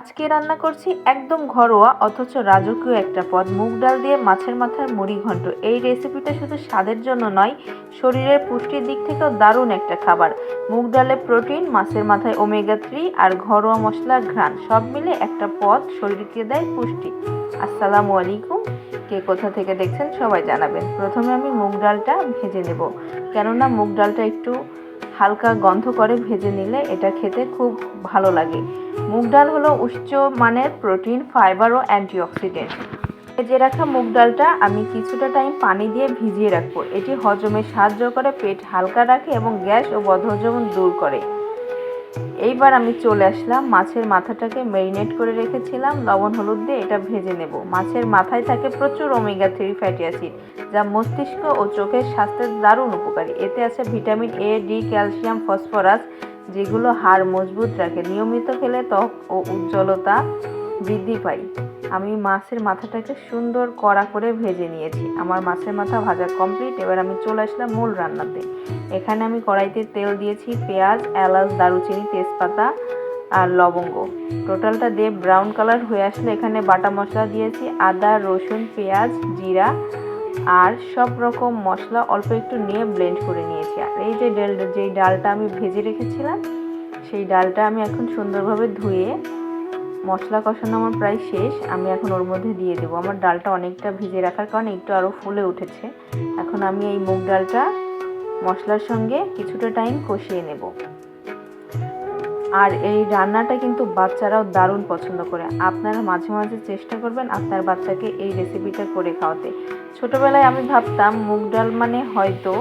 আজকে রান্না করছি একদম ঘরোয়া অথচ রাজকীয় একটা পদ, মুগ ডাল দিয়ে মাছের মাথার মুড়ি ঘন্ট। এই রেসিপিটা শুধু স্বাদের জন্য নয়, শরীরের পুষ্টির দিক থেকেও দারুণ একটা খাবার। মুগ ডালে প্রোটিন, মাছের মাথায় ওমেগা 3 আর ঘরোয়া মশলার ঘ্রাণ সব মিলে একটা পদ শরীরকে দেয় পুষ্টি। আসসালামু আলাইকুম, কে কোথা থেকে দেখছেন সবাই জানাবেন। প্রথমে আমি মুগ ডালটা ভেজে নেব, কেননা মুগ ডালটা একটু হালকা গন্ধ করে ভেজে নিলে এটা খেতে খুব ভালো লাগে। মুগ ডাল হলো উচ্চ মানের প্রোটিন, ফাইবার ও অ্যান্টিঅক্সিডেন্ট। ভেজে রাখা মুগ ডালটা আমি কিছুটা টাইম পানি দিয়ে ভিজিয়ে রাখবো। এটি হজমে সাহায্য করে, পেট হালকা রাখে এবং গ্যাস ও বদহজম দূর করে। এইবার আমি চলে আসলাম, মাছের মাথাটাকে ম্যারিনেট করে রেখেছিলাম লবণ হলুদ দিয়ে, এটা ভেজে নেব। মাছের মাথায় থাকে প্রচুর ওমেগা 3 ফ্যাটি অ্যাসিড, যা মস্তিষ্ক ও চোখের স্বাস্থ্যের দারুণ উপকারী। এতে আছে vitamin A, D, calcium, phosphorus, যেগুলো হাড় মজবুত রাখে। নিয়মিত খেলে ত্বক ও উজ্জ্বলতা বৃদ্ধি পায়। আমি মাছের মাথাটাকে সুন্দর কড়া করে ভেজে নিয়েছি। আমার মাছের মাথা ভাজা কমপ্লিট। এবার আমি চলে আসলাম মূল রান্নাতে। এখানে আমি কড়াইতে তেল দিয়েছি, পেঁয়াজ, এলাচ, দারুচিনি, তেজপাতা আর লবঙ্গ। টোটালটা দিয়ে ব্রাউন কালার হয়ে আসলে এখানে বাটা মশলা দিয়েছি, আদা, রসুন, পেঁয়াজ, জিরা আর সব রকম মশলা অল্প একটু নিয়ে ব্লেন্ড করে নিয়েছি। আর এই যেই ডালটা আমি ভেজে রেখেছিলাম, সেই ডালটা আমি এখন সুন্দরভাবে ধুয়ে, মশলা কষানো আমার প্রায় শেষ, আমি এখন ওর মধ্যে দিয়ে দেবো। আমার ডালটা অনেকটা ভিজে রাখার কারণে একটু আরও ফুলে উঠেছে। এখন আমি এই মুগ ডালটা মশলার সঙ্গে কিছুটা টাইম কষিয়ে নেব। আর এই রান্নাটা কিন্তু বাচ্চারাও দারুণ পছন্দ করে। আপনারা মাঝে মাঝে চেষ্টা করবেন আপনার বাচ্চাকে এই রেসিপিটা করে খাওয়াতে। ছোটোবেলায় আমি ভাবতাম মুগ ডাল মানে হয়তো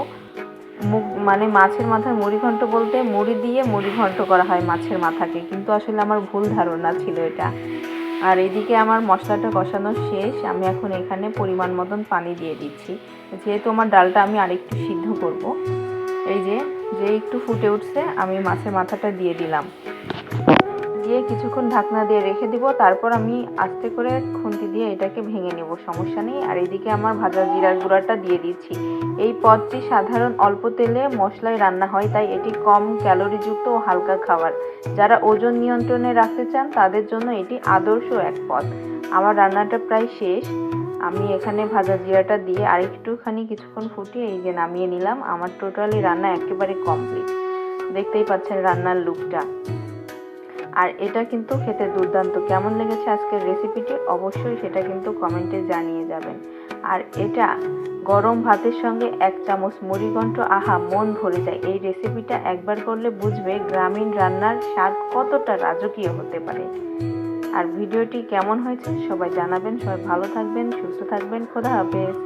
মাছের মাথার মুড়ি ঘন্ট, বলতে মুড়ি দিয়ে মুড়ি ঘন্ট করা হয় মাছের মাথাকে, কিন্তু আসলে আমার ভুল ধারণা ছিল এটা। আর এদিকে আমার মশলাটা কষানো শেষ, আমি এখন এখানে পরিমাণ মতন পানি দিয়ে দিচ্ছি। যেহেতু আমার ডালটা আমি আরেকটু সিদ্ধ করব, এই যে একটু ফুটে উঠছে, আমি মাছের মাথাটা দিয়ে দিলাম, দিয়ে কিছুক্ষণ ঢাকনা দিয়ে রেখে দিব। তারপর আমি আস্তে করে খুন্তি দিয়ে এটাকে ভেঙে নেব, সমস্যা নেই। আর এইদিকে আমার ভাজা জিরার গুঁড়াটা দিয়ে দিচ্ছি। এই পদটি সাধারণ অল্প তেলে মশলায় রান্না হয়, তাই এটি কম ক্যালোরিযুক্ত ও হালকা খাবার। যারা ওজন নিয়ন্ত্রণে রাখতে চান তাদের জন্য এটি আদর্শ এক পদ। আমার রান্নাটা প্রায় শেষ, আমি এখানে ভাজা জিরাটা দিয়ে আরেকটুখানি কিছুক্ষণ ফুটিয়ে এই যে নামিয়ে নিলাম। আমার টোটালি রান্না একেবারে কমপ্লিট। দেখতেই পাচ্ছেন রান্নার লুকটা। আর এটা কিন্তু খেতে দুর্দান্ত। কেমন লেগেছে আজকের রেসিপিটি অবশ্যই সেটা কিন্তু কমেন্টে জানিয়ে যাবেন। আর এটা গরম ভাতের সঙ্গে 1 চামচ মুড়িঘন্ট, আহা, মন ভরে যায়। এই রেসিপিটা একবার করলে বুঝবে গ্রামীণ রান্নার স্বাদ কতটা রাজকীয় হতে পারে। আর ভিডিওটি কেমন হয়েছে সবাই জানাবেন। সবাই ভালো থাকবেন, সুস্থ থাকবেন। খোদা হাফেজ।